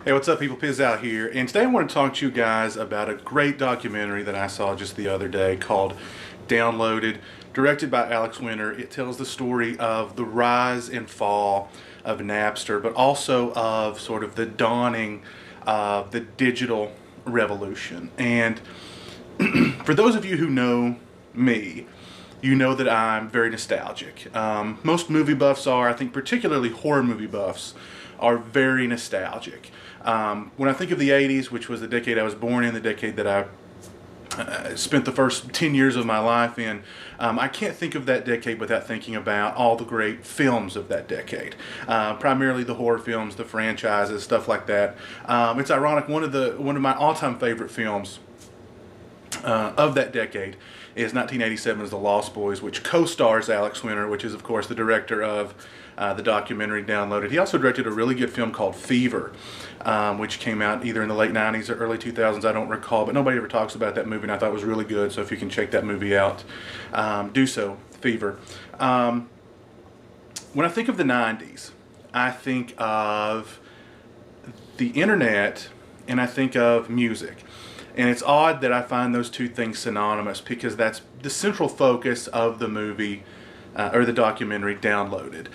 Hey, what's up, people? Piz out here, and today I want to talk to you guys about a great documentary that I saw just the other day called Downloaded, directed by Alex Winter. It tells the story of the rise and fall of Napster, but also of sort of the dawning of the digital revolution. And for those of you who know me, you know that I'm very nostalgic. Most movie buffs are, I think particularly horror movie buffs, are very nostalgic. When I think of the 80s, which was the decade I was born in, the decade that I spent the first 10 years of my life in, I can't think of that decade without thinking about all the great films of that decade. Primarily the horror films, the franchises, stuff like that. It's ironic, one of my all-time favorite films of that decade is 1987's The Lost Boys, which co-stars Alex Winter, which is of course the director of the documentary Downloaded. He also directed a really good film called Fever, which came out either in the late 90s or early 2000s, I don't recall, but nobody ever talks about that movie, and I thought it was really good, so if you can check that movie out, do so, Fever. When I think of the 90s, I think of the internet and I think of music. And it's odd that I find those two things synonymous, because that's the central focus of the movie, or the documentary Downloaded.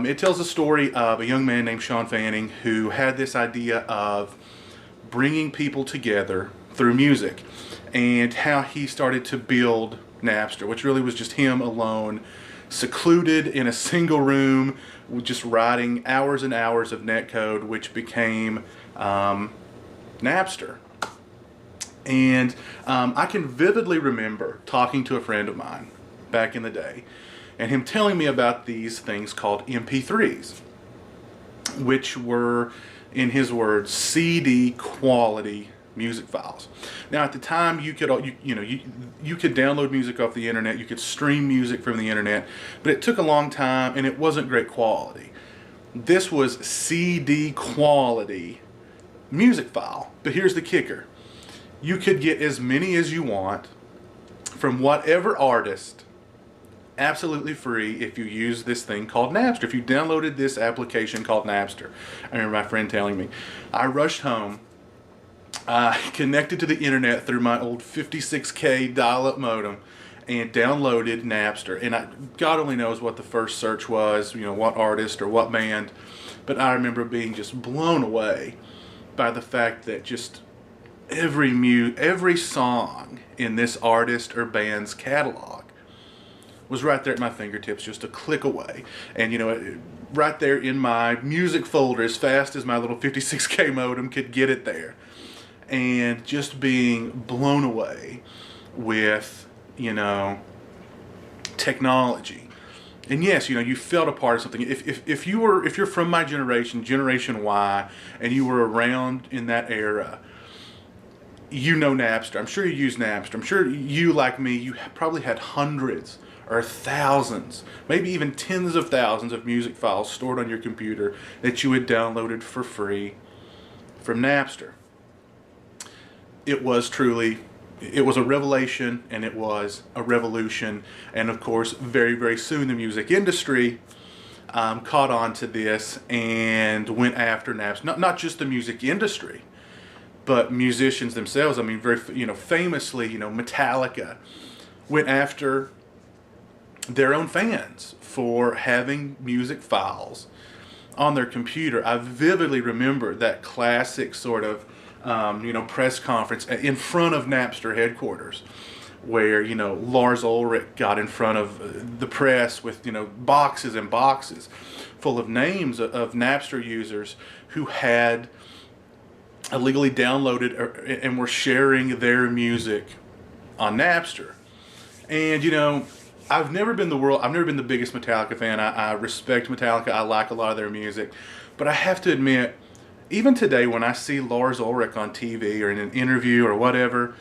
It tells the story of a young man named Sean Fanning who had this idea of bringing people together through music, and how he started to build Napster, which really was just him alone, secluded in a single room, just writing hours and hours of netcode, which became Napster. And I can vividly remember talking to a friend of mine back in the day, and him telling me about these things called MP3s, which were, in his words, CD quality music files. Now, at the time, you could download music off the internet, you could stream music from the internet, but it took a long time and it wasn't great quality. This was CD quality music file. But here's the kicker. You could get as many as you want from whatever artist, absolutely free, if you use this thing called Napster. If you downloaded this application called Napster. I remember my friend telling me. I rushed home. I connected to the internet through my old 56K dial-up modem and downloaded Napster. And God only knows what the first search was, what artist or what band. But I remember being just blown away by the fact that just every song in this artist or band's catalog was right there at my fingertips, just a click away. And right there in my music folder, as fast as my little 56K modem could get it there. And just being blown away with, technology. And yes, you felt a part of something. If you're from my generation, Generation Y, and you were around in that era, Napster. I'm sure you use Napster. I'm sure you, like me, you probably had hundreds or thousands, maybe even tens of thousands of music files stored on your computer that you had downloaded for free from Napster. It was a revelation, and it was a revolution. And of course, very, very soon the music industry caught on to this and went after Napster. Not just the music industry, but musicians themselves. I mean, very famously, Metallica went after their own fans for having music files on their computer. I vividly remember that classic sort of press conference in front of Napster headquarters, where Lars Ulrich got in front of the press with boxes and boxes full of names of Napster users who had illegally downloaded and were sharing their music on Napster. And I've never been the biggest Metallica fan. I respect Metallica. I like a lot of their music, but I have to admit, even today when I see Lars Ulrich on TV or in an interview or whatever,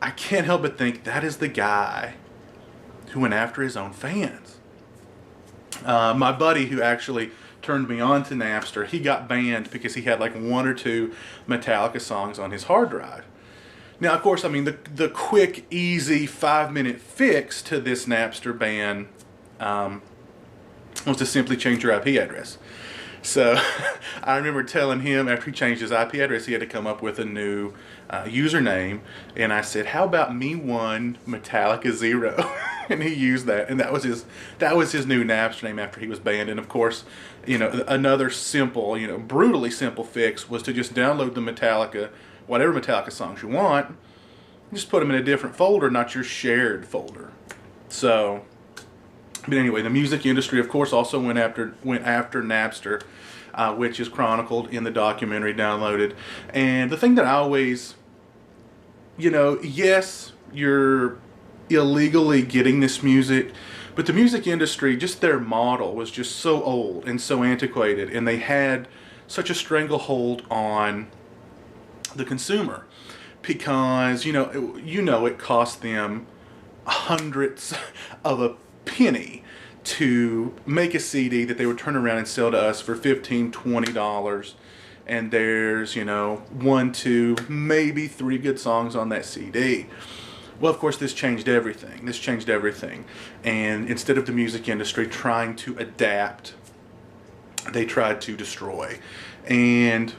I can't help but think that is the guy who went after his own fans. My buddy who actually turned me on to Napster, he got banned because he had like one or two Metallica songs on his hard drive. Now, of course, I mean, the quick, easy 5-minute fix to this Napster ban was to simply change your IP address. So I remember telling him after he changed his IP address, he had to come up with a new username. And I said, "How about me1 Metallica 0?" And he used that, and that was his new Napster name after he was banned. And of course, another simple, brutally simple fix was to just download the Metallica, whatever Metallica songs you want, just put them in a different folder, not your shared folder. So, but anyway, the music industry, of course, also went after Napster, which is chronicled in the documentary Downloaded. And the thing that I always, yes, you're illegally getting this music, but the music industry, just their model was just so old and so antiquated, and they had such a stranglehold on the consumer because it cost them hundreds of a penny to make a CD that they would turn around and sell to us for $15-$20, and there's one, two, maybe three good songs on that CD. Well, of course, this changed everything. And instead of the music industry trying to adapt, they tried to destroy. And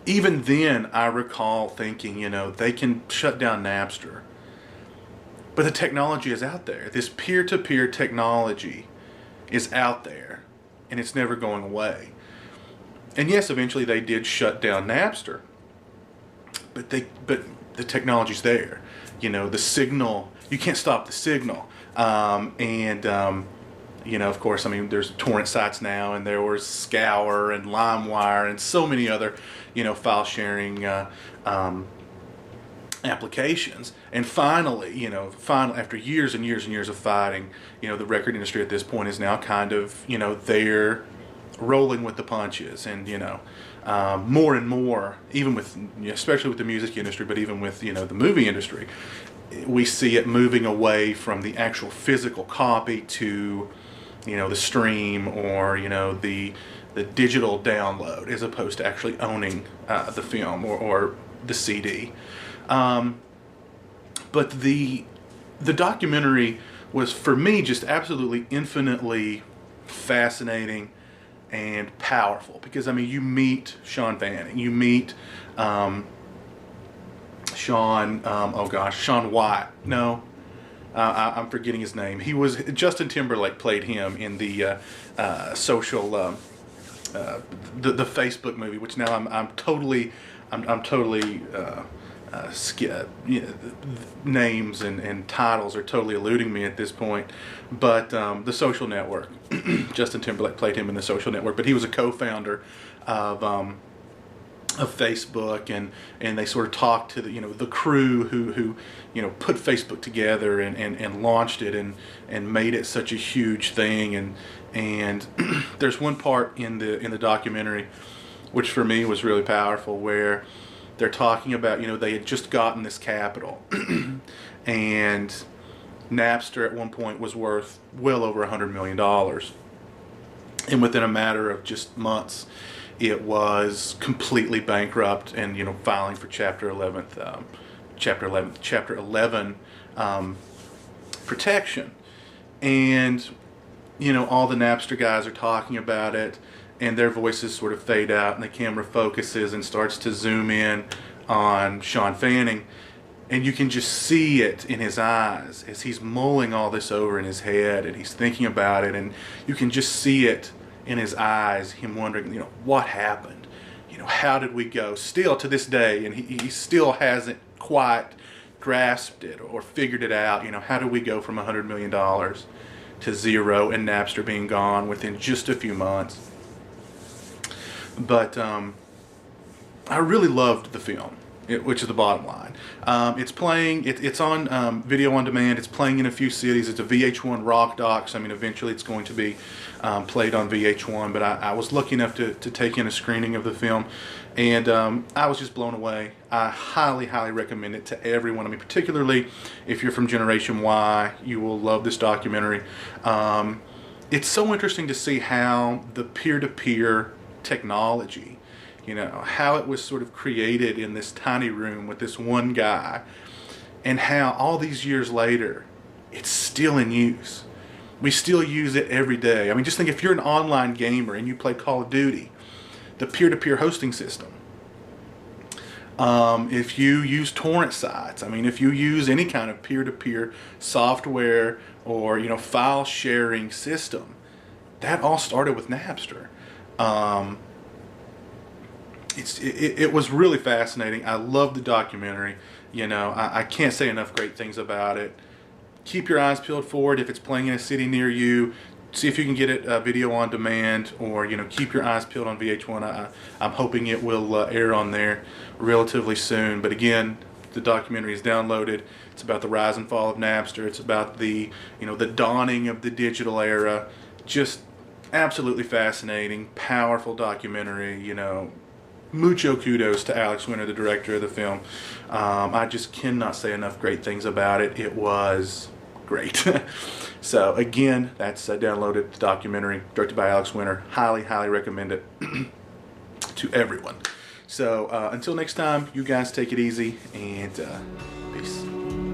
even then, I recall thinking, they can shut down Napster. But the technology is out there. This peer-to-peer technology is out there, and it's never going away. And yes, eventually they did shut down Napster. But the technology's there. The signal, you can't stop the signal. Of course, there's torrent sites now, and there was Scour and LimeWire and so many other, file sharing applications. And finally, after years and years and years of fighting, the record industry at this point is now kind of, they're rolling with the punches, and more and more, even with, especially with the music industry, but even with the movie industry, we see it moving away from the actual physical copy to the stream, or the digital download, as opposed to actually owning the film or the CD. But the documentary was, for me, just absolutely infinitely fascinating and powerful, because you meet Sean Fanning, you meet Sean White. No, I'm forgetting his name. He was Justin Timberlake played him in the social the Facebook movie, which now I'm totally names and titles are totally eluding me at this point. But The Social Network, Justin Timberlake played him in The Social Network, but he was a co-founder of Facebook, and they sort of talked to the crew who put Facebook together and launched it and made it such a huge thing. And there's one part in the documentary which for me was really powerful, where they're talking about, they had just gotten this capital, and Napster at one point was worth well over $100 million. And within a matter of just months, it was completely bankrupt and, filing for Chapter 11 protection. And, all the Napster guys are talking about it, and their voices sort of fade out, and the camera focuses and starts to zoom in on Sean Fanning, and you can just see it in his eyes as he's mulling all this over in his head, and he's thinking about it, and you can just see it in his eyes, him wondering, what happened? How did we go? Still to this day, and he still hasn't quite grasped it or figured it out. How do we go from $100 million to zero, and Napster being gone within just a few months? But I really loved the film, which is the bottom line. It's playing. It's on video on demand. It's playing in a few cities. It's a VH1 rock doc. So eventually it's going to be played on VH1. But I was lucky enough to take in a screening of the film, and I was just blown away. I highly, highly recommend it to everyone. Particularly if you're from Generation Y, you will love this documentary. It's so interesting to see how the peer-to-peer technology, how it was sort of created in this tiny room with this one guy, and how all these years later it's still in use. We still use it every day. I mean, just think if you're an online gamer and you play Call of Duty, the peer-to-peer hosting system. If you use torrent sites, I mean, if you use any kind of peer-to-peer software or, you know, file sharing system, that all started with Napster. It was really fascinating. I love the documentary. You know, I can't say enough great things about it. Keep your eyes peeled for it. If it's playing in a city near you, see if you can get it video on demand, or, you know, keep your eyes peeled on VH1. I'm hoping it will air on there relatively soon. But again, the documentary is downloaded. It's about the rise and fall of Napster. It's about the, you know, the dawning of the digital era. Just absolutely fascinating, powerful documentary. You know, mucho kudos to Alex Winter, the director of the film. I just cannot say enough great things about it. It was great. So again, that's downloaded, the documentary directed by Alex Winter. Highly, highly recommend it to everyone. So until next time, you guys take it easy, and peace.